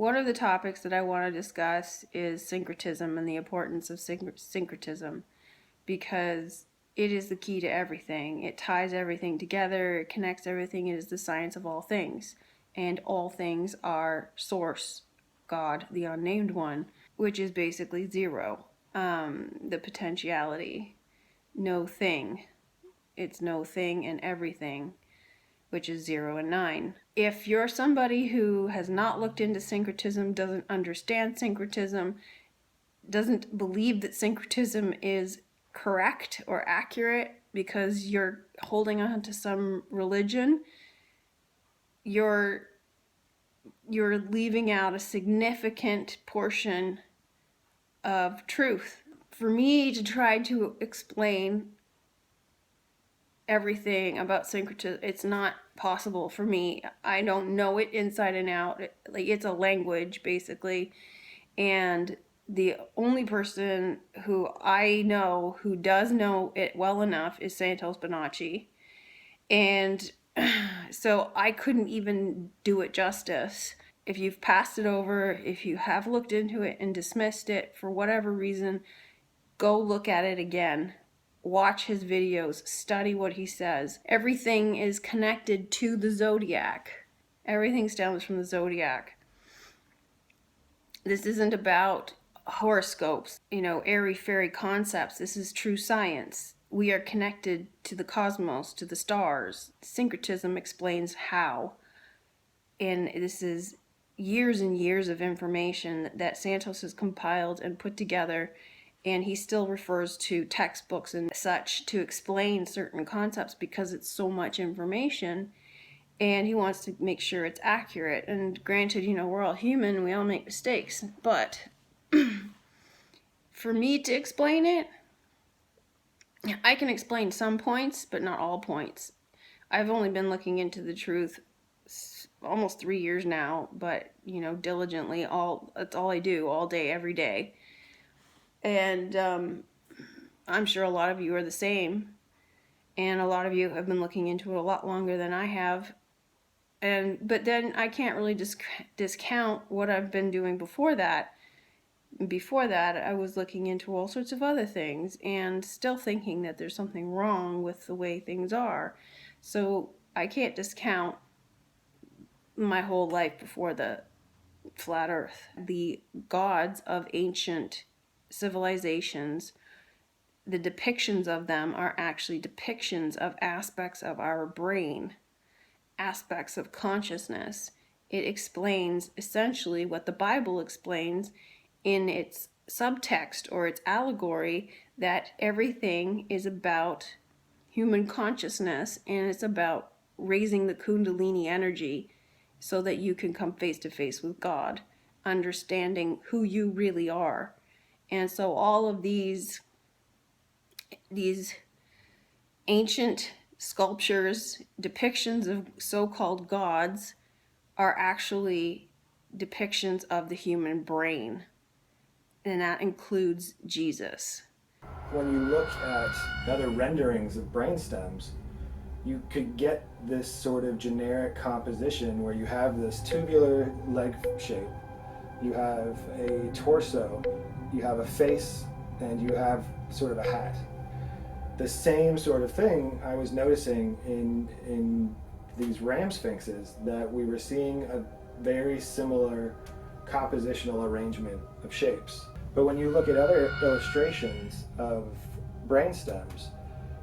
One of the topics that I want to discuss is syncretism and the importance of syncretism, because it is the key to everything. It ties everything together, it connects everything. It is the science of all things, and all things are source, God, the unnamed one, which is basically zero, the potentiality, no thing. It's no thing and everything, which is 0 and 9. If you're somebody who has not looked into syncretism, doesn't understand syncretism, doesn't believe that syncretism is correct or accurate because you're holding on to some religion, you're leaving out a significant portion of truth. For me to try to explain everything about syncretism, it's not possible for me. I don't know it inside and out. It's a language basically, and the only person who I know who does know it well enough is Santos Bonacci, and so I couldn't even do it justice. If you've passed it over, if you have looked into it and dismissed it for whatever reason, go look at it again. Watch his videos, study what he says. Everything is connected to the zodiac. Everything stems from the zodiac. This isn't about horoscopes, airy-fairy concepts. This is true science. We are connected to the cosmos, to the stars. Syncretism explains how. And this is years and years of information that Santos has compiled and put together, and he still refers to textbooks and such to explain certain concepts because it's so much information, and he wants to make sure it's accurate. And granted, we're all human, we all make mistakes, but for me to explain it, I can explain some points, but not all points. I've only been looking into the truth almost 3 years now, but diligently, that's all I do all day, every day. And I'm sure a lot of you are the same, and a lot of you have been looking into it a lot longer than I have. But then I can't really discount what I've been doing before that. Before that, I was looking into all sorts of other things and still thinking that there's something wrong with the way things are. So I can't discount my whole life before the flat earth. The gods of ancient civilizations, the depictions of them are actually depictions of aspects of our brain, aspects of consciousness. It explains essentially what the Bible explains in its subtext or its allegory, that everything is about human consciousness, and it's about raising the Kundalini energy so that you can come face to face with God, understanding who you really are. And so all of these ancient sculptures, depictions of so-called gods, are actually depictions of the human brain, and that includes Jesus. When you look at other renderings of brainstems, you could get this sort of generic composition where you have this tubular leg shape, you have a torso, you have a face, and you have sort of a hat. The same sort of thing I was noticing in these ram sphinxes, that we were seeing a very similar compositional arrangement of shapes. But when you look at other illustrations of brainstems,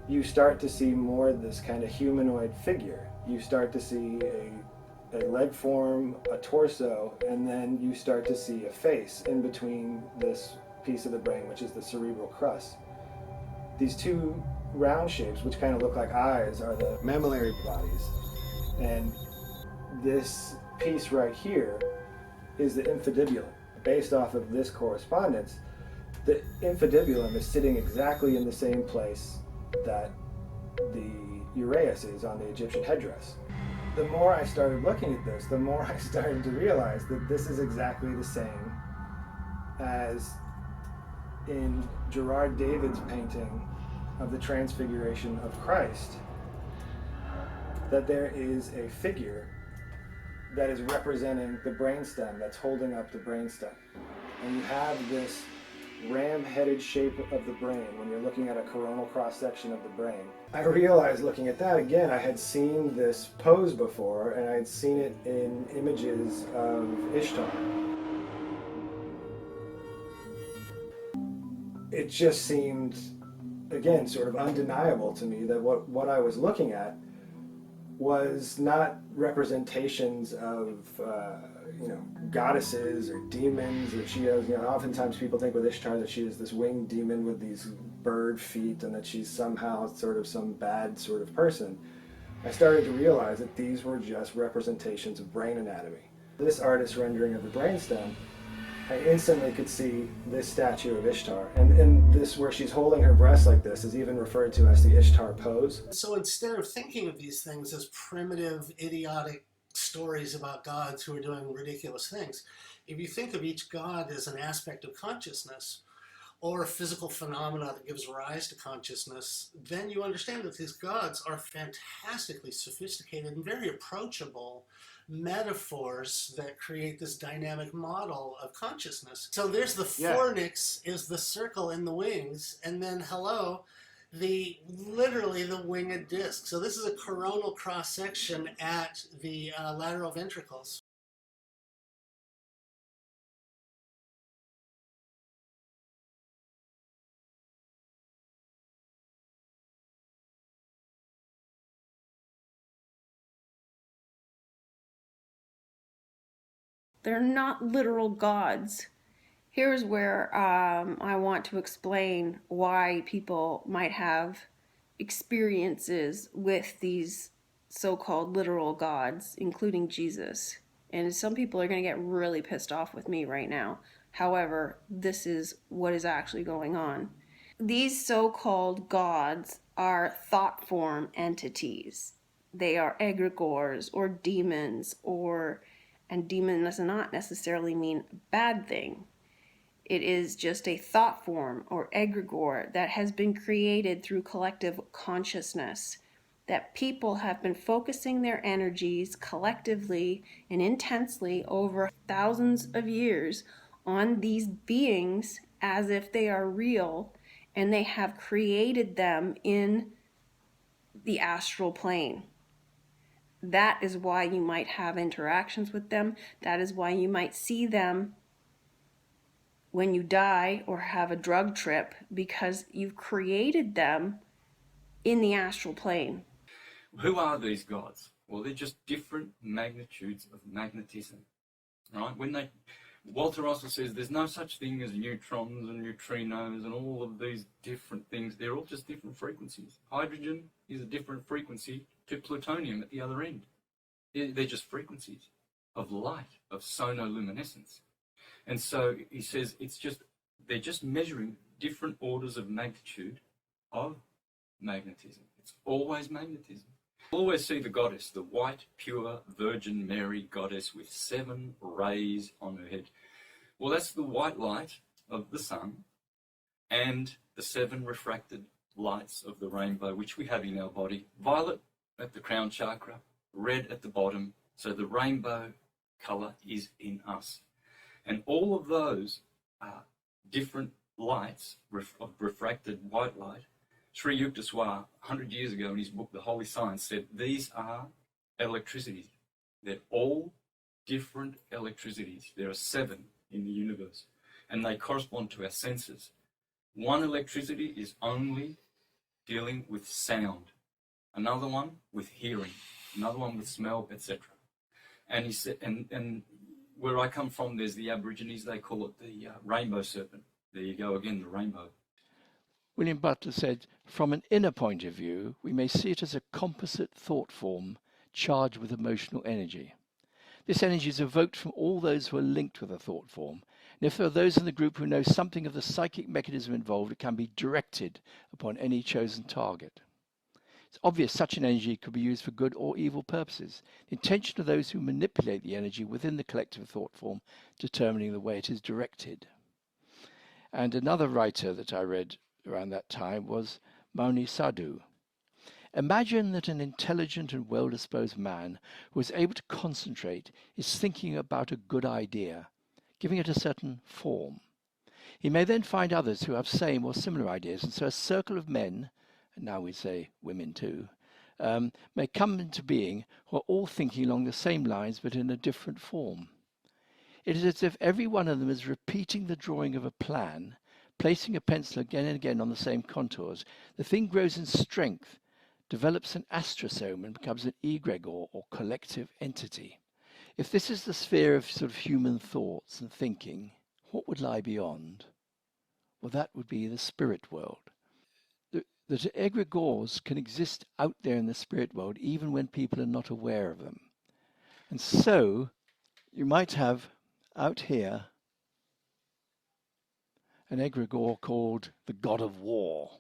you start to see more this kind of humanoid figure. You start to see a leg form, a torso, and then you start to see a face in between this piece of the brain, which is the cerebral crust. These two round shapes, which kind of look like eyes, are the mammillary bodies. And this piece right here is the infundibulum. Based off of this correspondence, the infundibulum is sitting exactly in the same place that the uraeus is on the Egyptian headdress. The more I started looking at this, the more I started to realize that this is exactly the same as in Gerard David's painting of the Transfiguration of Christ, that there is a figure that is representing the brainstem, that's holding up the brainstem. And you have this ram-headed shape of the brain when you're looking at a coronal cross-section of the brain. I realized looking at that, again, I had seen this pose before, and I had seen it in images of Ishtar. It just seemed, again, sort of undeniable to me that what I was looking at was not representations of goddesses or demons, or she has, oftentimes people think with Ishtar that she is this winged demon with these bird feet and that she's somehow sort of some bad sort of person. I started to realize that these were just representations of brain anatomy. This artist's rendering of the brainstem, I instantly could see this statue of Ishtar. And this, where she's holding her breast like this, is even referred to as the Ishtar pose. So instead of thinking of these things as primitive, idiotic stories about gods who are doing ridiculous things, if you think of each god as an aspect of consciousness, or a physical phenomena that gives rise to consciousness, then you understand that these gods are fantastically sophisticated and very approachable metaphors that create this dynamic model of consciousness. So there's the fornix, is the circle in the wings, and then hello, literally the winged disc. So this is a coronal cross section at the lateral ventricles. They're not literal gods. Here's where I want to explain why people might have experiences with these so-called literal gods, including Jesus. And some people are going to get really pissed off with me right now. However, this is what is actually going on. These so-called gods are thought form entities. They are egregores or demons, and demon does not necessarily mean bad thing. It is just a thought form or egregore that has been created through collective consciousness, that people have been focusing their energies collectively and intensely over thousands of years on these beings as if they are real, and they have created them in the astral plane. That is why you might have interactions with them. That is why you might see them when you die or have a drug trip, because you've created them in the astral plane. Who are these gods? Well, they're just different magnitudes of magnetism, right? Walter Russell says there's no such thing as neutrons and neutrinos and all of these different things. They're all just different frequencies. Hydrogen is a different frequency to plutonium at the other end. They're just frequencies of light, of sonoluminescence. And so he says they're just measuring different orders of magnitude of magnetism. It's always magnetism. Always see the goddess, the white, pure Virgin Mary goddess with 7 rays on her head. Well, that's the white light of the sun and the 7 refracted lights of the rainbow, which we have in our body. Violet at the crown chakra, red at the bottom. So the rainbow color is in us. And all of those different lights of refracted white light, Sri Yukteswar, 100 years ago in his book, The Holy Science, said these are electricities. They're all different electricities. There are 7 in the universe, and they correspond to our senses. One electricity is only dealing with sound, another one with hearing, another one with smell, etc. And he said, and where I come from, there's the Aborigines, they call it the rainbow serpent. There you go again, the rainbow. William Butler said, from an inner point of view, we may see it as a composite thought form charged with emotional energy. This energy is evoked from all those who are linked with a thought form. And if there are those in the group who know something of the psychic mechanism involved, it can be directed upon any chosen target. It's obvious such an energy could be used for good or evil purposes. The intention of those who manipulate the energy within the collective thought form determining the way it is directed. And another writer that I read around that time was Mauni Sadhu. Imagine that an intelligent and well-disposed man who is able to concentrate is thinking about a good idea, giving it a certain form. He may then find others who have same or similar ideas, and so a circle of men, and now we say women too, may come into being who are all thinking along the same lines but in a different form. It is as if every one of them is repeating the drawing of a plan, placing a pencil again and again on the same contours. The thing grows in strength, develops an astrosome, and becomes an egregor or collective entity. If this is the sphere of sort of human thoughts and thinking, what would lie beyond? Well, that would be the spirit world. That egregores can exist out there in the spirit world even when people are not aware of them. And so you might have out here an egregore called the god of war.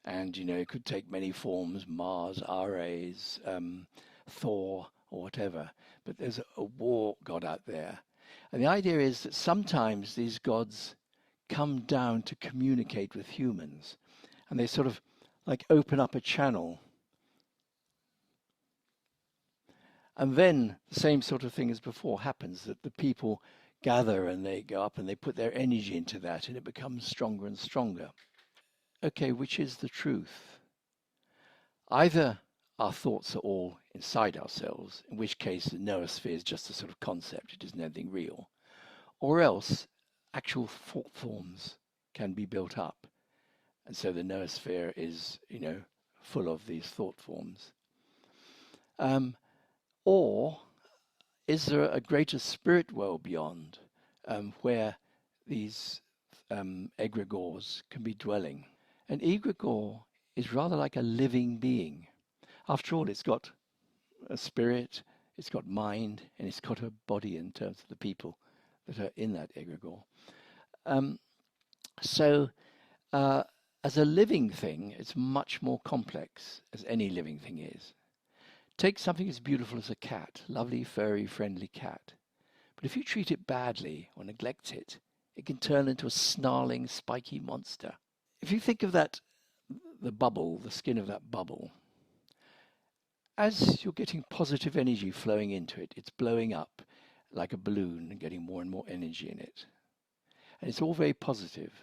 And, it could take many forms, Mars, Ares, Thor, or whatever. But there's a war god out there. And the idea is that sometimes these gods come down to communicate with humans. And they sort of like open up a channel. And then the same sort of thing as before happens, that the people gather and they go up and they put their energy into that, and it becomes stronger and stronger. Okay, which is the truth? Either our thoughts are all inside ourselves, in which case the noosphere is just a sort of concept, it isn't anything real, or else actual thought forms can be built up. And so the noosphere is, full of these thought forms. Or is there a greater spirit world beyond, where these egregores can be dwelling? An egregore is rather like a living being. After all, it's got a spirit, it's got mind, and it's got a body in terms of the people that are in that egregore. As a living thing, it's much more complex, as any living thing is. Take something as beautiful as a cat, lovely, furry, friendly cat. But if you treat it badly or neglect it, it can turn into a snarling, spiky monster. If you think of that, the bubble, the skin of that bubble, as you're getting positive energy flowing into it, it's blowing up like a balloon and getting more and more energy in it. And it's all very positive.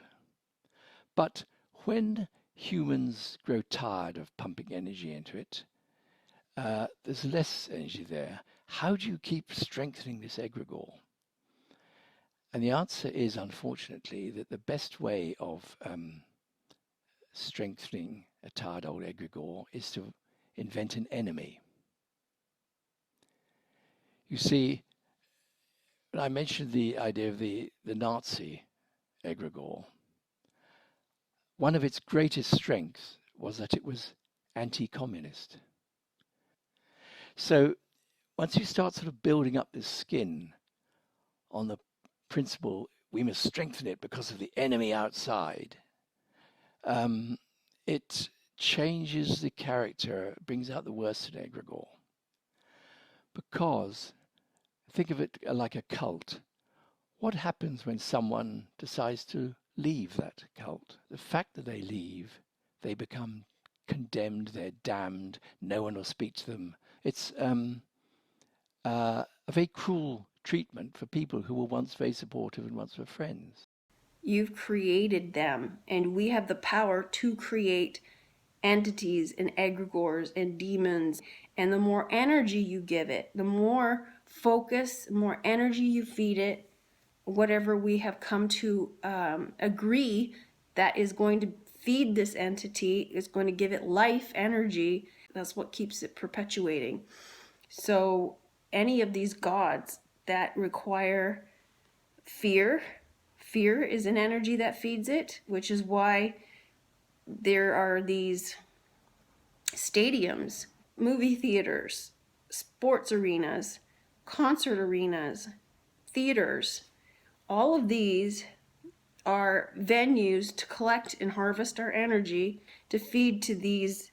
But when humans grow tired of pumping energy into it, there's less energy there. How do you keep strengthening this egregore? And the answer is, unfortunately, that the best way of strengthening a tired old egregore is to invent an enemy. You see, when I mentioned the idea of the Nazi egregore, one of its greatest strengths was that it was anti-communist. So once you start sort of building up this skin on the principle, we must strengthen it because of the enemy outside, it changes the character, brings out the worst in egregore. Because, think of it like a cult. What happens when someone decides to leave that cult? The fact that they leave, they become condemned, they're damned, no one will speak to them. It's a very cruel treatment for people who were once very supportive and once were friends. You've created them, and we have the power to create entities and egregores and demons. And the more energy you give it, the more focus, more energy you feed it, whatever we have come to agree that is going to feed this entity, is going to give it life, energy, that's what keeps it perpetuating. So any of these gods that require fear is an energy that feeds it, which is why there are these stadiums, movie theaters, sports arenas, concert arenas, theaters. All of these are venues to collect and harvest our energy to feed to these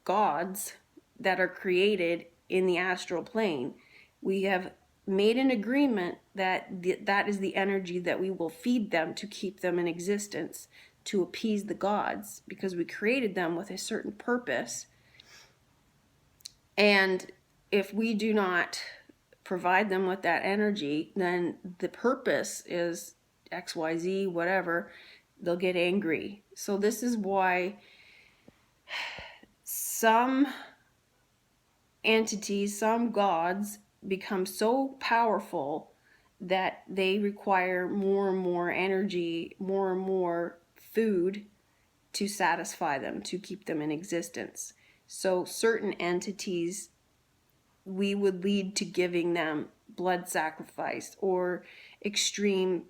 gods that are created in the astral plane. We have made an agreement that that is the energy that we will feed them to keep them in existence, to appease the gods, because we created them with a certain purpose. And if we do not provide them with that energy, then the purpose is XYZ, whatever, they'll get angry. So this is why some entities, some gods become so powerful that they require more and more energy, more and more food to satisfy them, to keep them in existence. So certain entities, we would lead to giving them blood sacrifice or extreme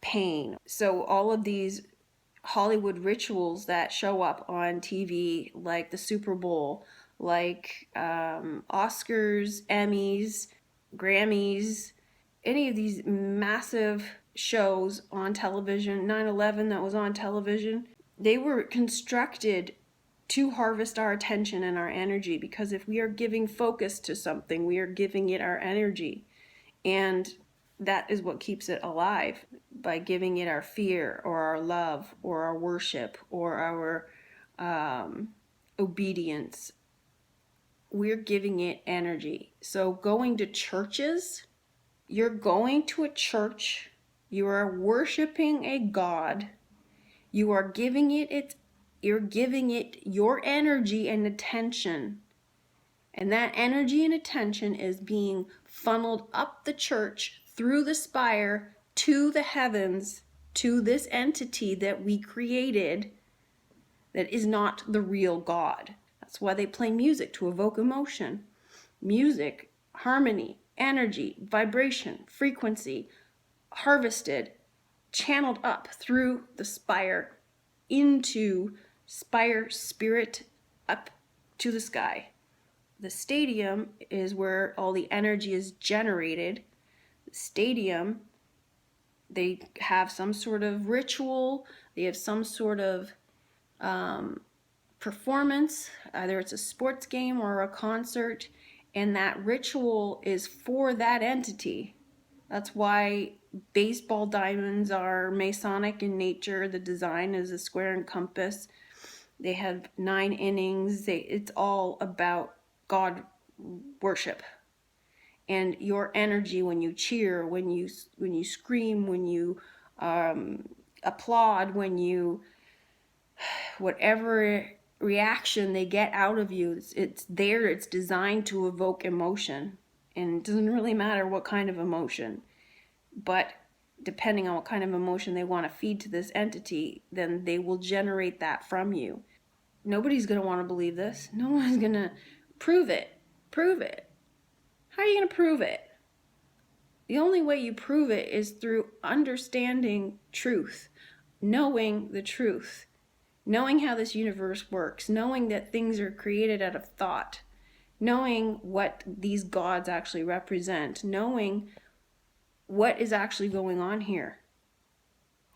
pain. So all of these Hollywood rituals that show up on TV, like the Super Bowl, like Oscars, Emmys, Grammys, any of these massive shows on television, 9/11 that was on television, they were constructed to harvest our attention and our energy, because if we are giving focus to something, we are giving it our energy. And that is what keeps it alive, by giving it our fear or our love or our worship or our obedience. We're giving it energy. So going to churches, you're going to a church, you are worshiping a God, you are giving it you're giving it your energy and attention. And that energy and attention is being funneled up the church, through the spire, to the heavens, to this entity that we created that is not the real God. That's why they play music, to evoke emotion. Music, harmony, energy, vibration, frequency, harvested, channeled up through the spire, into spire spirit, up to the sky. The stadium is where all the energy is generated. The stadium, they have some sort of ritual, they have some sort of performance, either it's a sports game or a concert, and that ritual is for that entity. That's why baseball diamonds are Masonic in nature. The design is a square and compass. They have 9 innings. It's all about God worship. And your energy when you cheer, when you scream, when you applaud, when you, whatever reaction they get out of you, it's there, it's designed to evoke emotion. And it doesn't really matter what kind of emotion, but depending on what kind of emotion they want to feed to this entity, then they will generate that from you. Nobody's going to want to believe this. No one's going to prove it. Prove it. How are you going to prove it? The only way you prove it is through understanding truth, knowing the truth, knowing how this universe works, knowing that things are created out of thought, knowing what these gods actually represent, knowing what is actually going on here.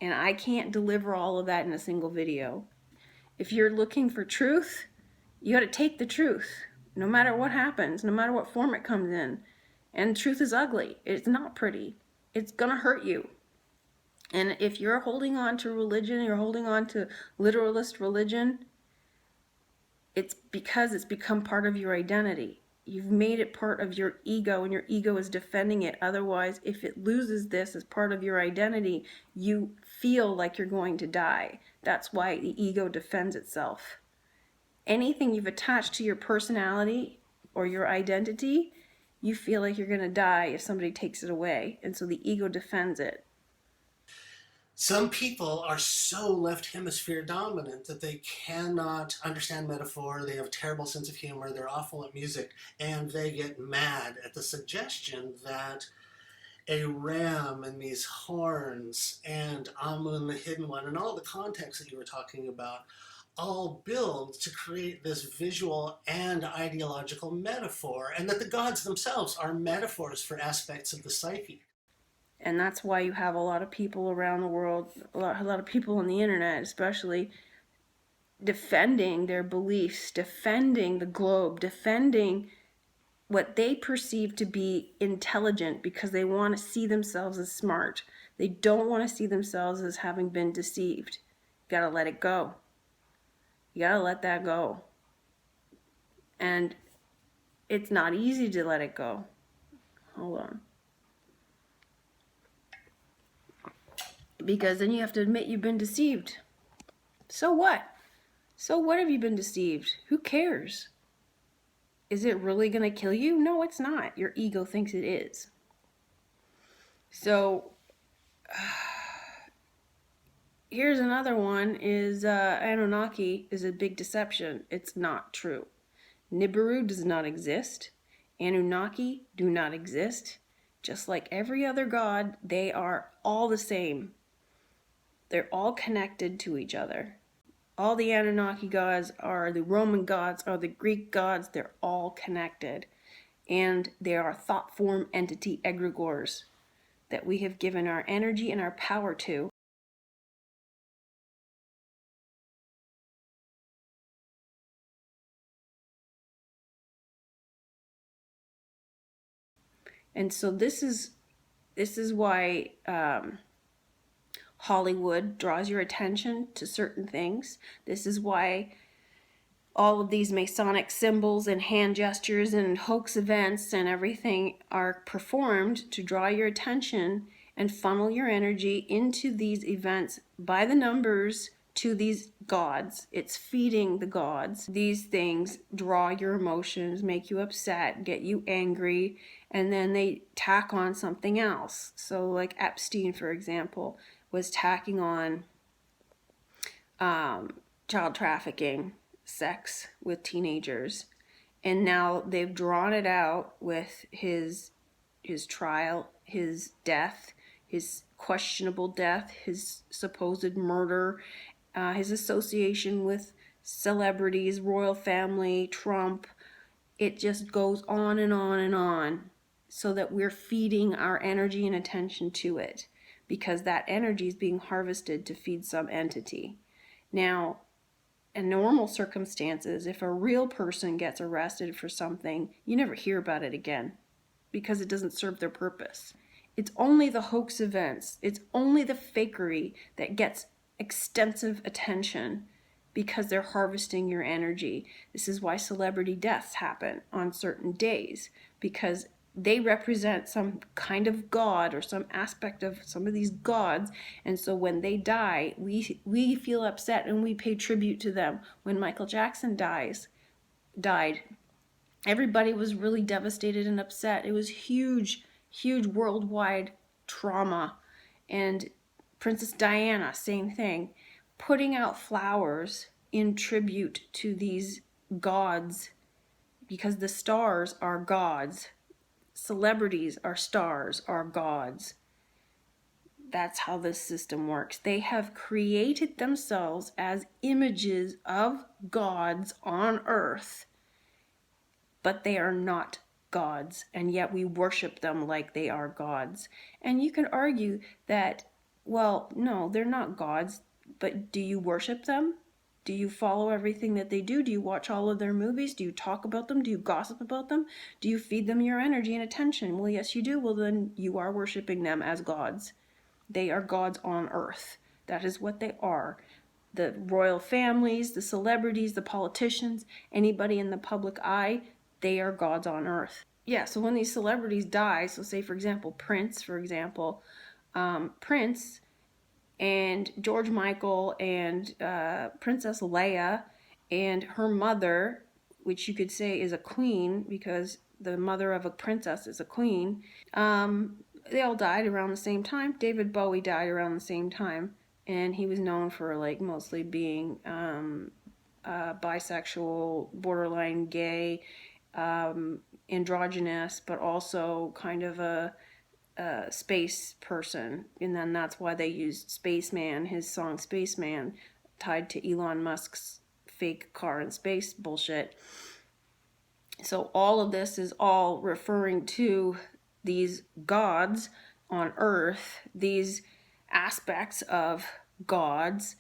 And I can't deliver all of that in a single video. If you're looking for truth, you got to take the truth, no matter what happens, no matter what form it comes in. And truth is ugly. It's not pretty. It's gonna hurt you. And if you're holding on to religion, you're holding on to literalist religion, it's because it's become part of your identity. You've made it part of your ego, and your ego is defending it. Otherwise, if it loses this as part of your identity, you feel like you're going to die. That's why the ego defends itself. Anything you've attached to your personality or your identity, you feel like you're going to die if somebody takes it away. And so the ego defends it. Some people are so left hemisphere dominant that they cannot understand metaphor. They have a terrible sense of humor. They're awful at music. And they get mad at the suggestion that a ram and these horns and Amun, the hidden one, and all the context that you were talking about all build to create this visual and ideological metaphor, and that the gods themselves are metaphors for aspects of the psyche. And that's why you have a lot of people around the world, a lot of people on the internet especially, defending their beliefs, defending the globe, defending what they perceive to be intelligent, because they want to see themselves as smart. They don't want to see themselves as having been deceived. You gotta let it go. You gotta let that go. And It's not easy to let it go. Hold on. Because then you have to admit you've been deceived. So what? So what have you been deceived? Who cares? Is it really going to kill you? No, it's not. Your ego thinks it is. So here's another one is Anunnaki is a big deception. It's not true. Nibiru does not exist. Anunnaki do not exist. Just like every other god, they are all the same. They're all connected to each other. All the Anunnaki gods are the Roman gods, are the Greek gods, they're all connected. And they are thought form entity egregores that we have given our energy and our power to. And so this is why Hollywood draws your attention to certain things. This is why all of these Masonic symbols and hand gestures and hoax events and everything are performed to draw your attention and funnel your energy into these events by the numbers to these gods. It's feeding the gods. These things draw your emotions, make you upset, get you angry, and then they tack on something else. So like Epstein, for example, was tacking on child trafficking, sex with teenagers, and now they've drawn it out with his trial, his death, his questionable death, his supposed murder, his association with celebrities, royal family, Trump. It just goes on and on and on, so that we're feeding our energy and attention to it, because that energy is being harvested to feed some entity. Now, in normal circumstances, if a real person gets arrested for something, you never hear about it again because it doesn't serve their purpose. It's only the hoax events, it's only the fakery that gets extensive attention because they're harvesting your energy. This is why celebrity deaths happen on certain days, because they represent some kind of god or some aspect of some of these gods, and so when they die, we feel upset and we pay tribute to them. When Michael Jackson died, everybody was really devastated and upset. It was huge worldwide trauma. And Princess Diana, same thing, putting out flowers in tribute to these gods, because the stars are gods. Celebrities are stars, are gods. That's how this system works. They have created themselves as images of gods on earth, but they are not gods, and yet we worship them like they are gods. And you can argue that, well, no, they're not gods, but do you worship them? Do you follow everything that they do? Do you watch all of their movies? Do you talk about them? Do you gossip about them? Do you feed them your energy and attention? Well, yes, you do. Well, then you are worshiping them as gods. They are gods on earth. That is what they are. The royal families, the celebrities, the politicians, anybody in the public eye, they are gods on earth. Yeah, so when these celebrities die, so say, for example, Prince, Prince and George Michael and Princess Leia and her mother, which you could say is a queen because the mother of a princess is a queen, they all died around the same time. David Bowie died around the same time, and he was known for like mostly being bisexual, borderline gay, androgynous, but also kind of a space person. And then that's why they used Spaceman, his song Spaceman, tied to Elon Musk's fake car in space bullshit. So all of this is all referring to these gods on earth, these aspects of gods.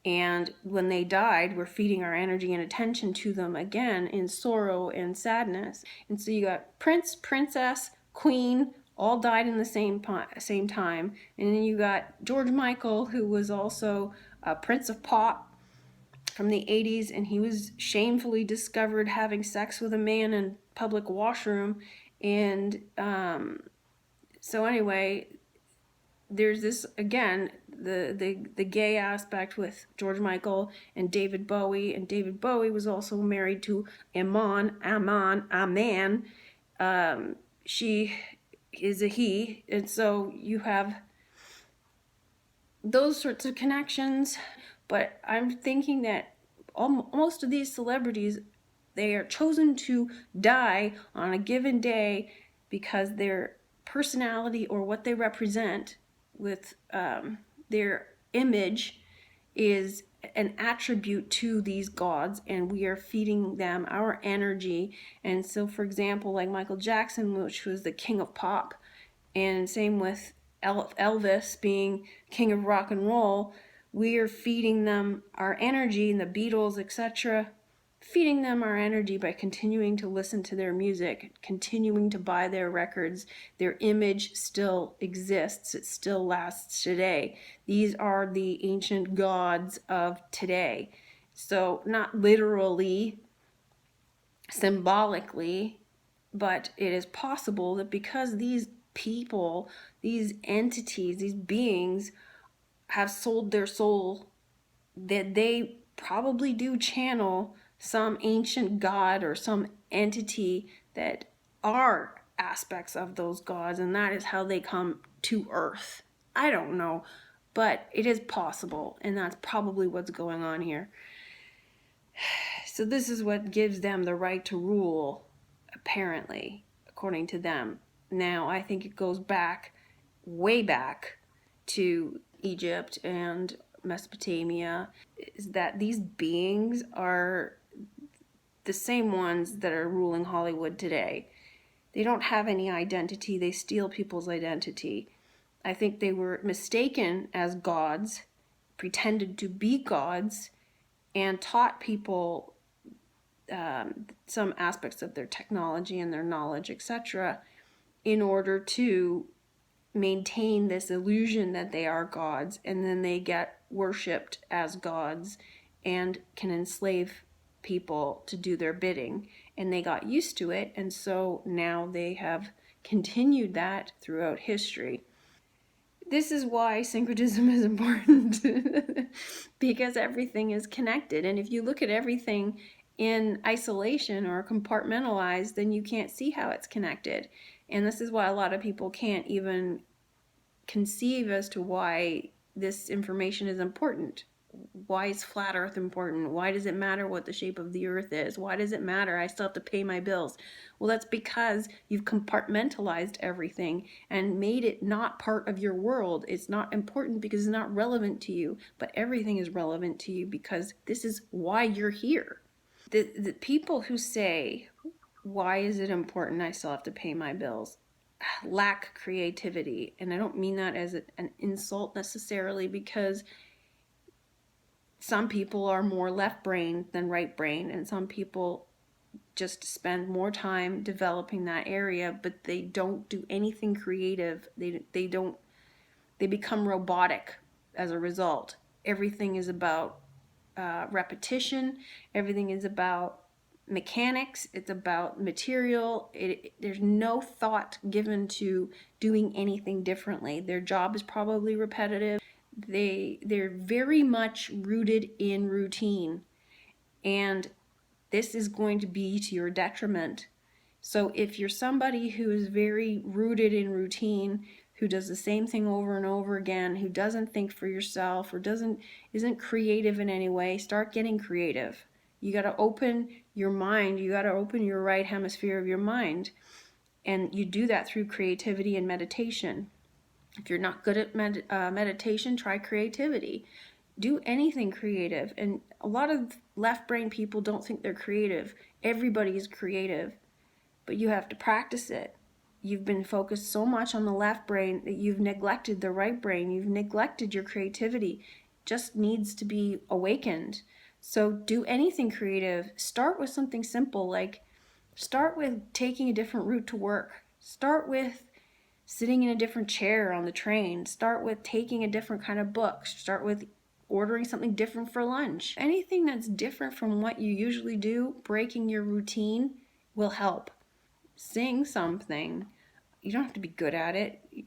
And when they died, we're feeding our energy and attention to them again in sorrow and sadness. And so you got Prince, Princess, Queen, all died in the same time. And then you got George Michael, who was also a Prince of Pop, from the 80s, and he was shamefully discovered having sex with a man in public washroom. And so anyway, there's this, again, the gay aspect with George Michael and David Bowie. And David Bowie was also married to Aman. She is a he. And so you have those sorts of connections. But I'm thinking that most of these celebrities, they are chosen to die on a given day because their personality or what they represent with their image is an attribute to these gods, and we are feeding them our energy. And so, for example, like Michael Jackson, which was the king of pop, and same with Elvis being king of rock and roll, we are feeding them our energy, and the Beatles, etc., feeding them our energy by continuing to listen to their music, continuing to buy their records. Their image still exists. It still lasts today. These are the ancient gods of today. So not literally, symbolically, but it is possible that because these people, these entities, these beings have sold their soul, that they probably do channel some ancient god or some entity that are aspects of those gods, and that is how they come to Earth. I don't know, but it is possible, and that's probably what's going on here. So this is what gives them the right to rule, apparently, according to them. Now, I think it goes back, way back, to Egypt and Mesopotamia, is that these beings are the same ones that are ruling Hollywood today. They don't have any identity. They steal people's identity. I think they were mistaken as gods, pretended to be gods, and taught people some aspects of their technology and their knowledge, etc., in order to maintain this illusion that they are gods, and then they get worshipped as gods and can enslave people to do their bidding. And they got used to it, and so now they have continued that throughout history. This is why syncretism is important, because everything is connected. And if you look at everything in isolation or compartmentalized, then you can't see how it's connected. And this is why a lot of people can't even conceive as to why this information is important. Why is flat earth important? Why does it matter what the shape of the earth is? Why does it matter I still have to pay my bills? Well, that's because you've compartmentalized everything and made it not part of your world. It's not important because it's not relevant to you, but everything is relevant to you because this is why you're here. The people who say, why is it important I still have to pay my bills, lack creativity. And I don't mean that as an insult necessarily, because some people are more left brain than right brain, and some people just spend more time developing that area, but they don't do anything creative. They become robotic as a result. Everything is about repetition. Everything is about mechanics. It's about material. There's no thought given to doing anything differently. Their job is probably repetitive. They're very much rooted in routine, and this is going to be to your detriment. So if you're somebody who is very rooted in routine, who does the same thing over and over again, who doesn't think for yourself or isn't creative in any way, start getting creative. You got to open your mind. You got to open your right hemisphere of your mind, and you do that through creativity and meditation. If you're not good at meditation, try creativity. Do anything creative. And a lot of left brain people don't think they're creative. Everybody is creative, but you have to practice it. You've been focused so much on the left brain that you've neglected the right brain. You've neglected your creativity. It just needs to be awakened. So do anything creative. Start with something simple, like start with taking a different route to work. Start with sitting in a different chair on the train. Start with taking a different kind of book. Start with ordering something different for lunch. Anything that's different from what you usually do, breaking your routine, will help. Sing something. You don't have to be good at it. It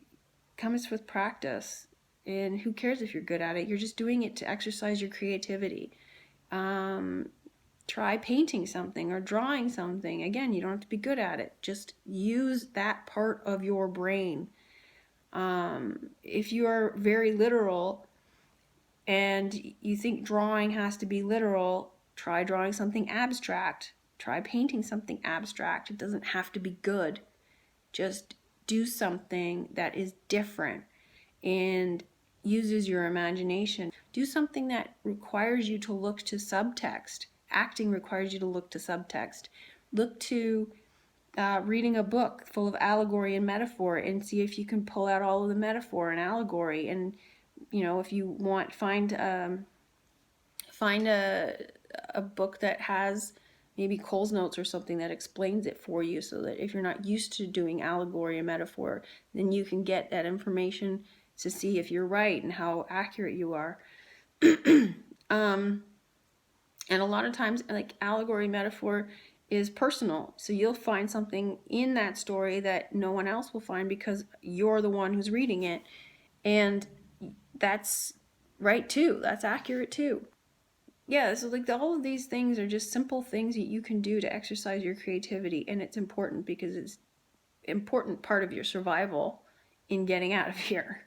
comes with practice. And who cares if you're good at it? You're just doing it to exercise your creativity. Try painting something or drawing something. Again, you don't have to be good at it. Just use that part of your brain. If you are very literal and you think drawing has to be literal, try drawing something abstract. Try painting something abstract. It doesn't have to be good. Just do something that is different and uses your imagination. Do something that requires you to look to subtext. Acting requires you to look to subtext. Look to reading a book full of allegory and metaphor and see if you can pull out all of the metaphor and allegory. And, you know, if you want, find a book that has maybe Cole's Notes or something that explains it for you, so that if you're not used to doing allegory and metaphor, then you can get that information to see if you're right and how accurate you are. And a lot of times, like, allegory metaphor is personal. So you'll find something in that story that no one else will find because you're the one who's reading it. And that's right too. That's accurate too. Yeah, so like all of these things are just simple things that you can do to exercise your creativity. And it's important because it's an important part of your survival in getting out of here.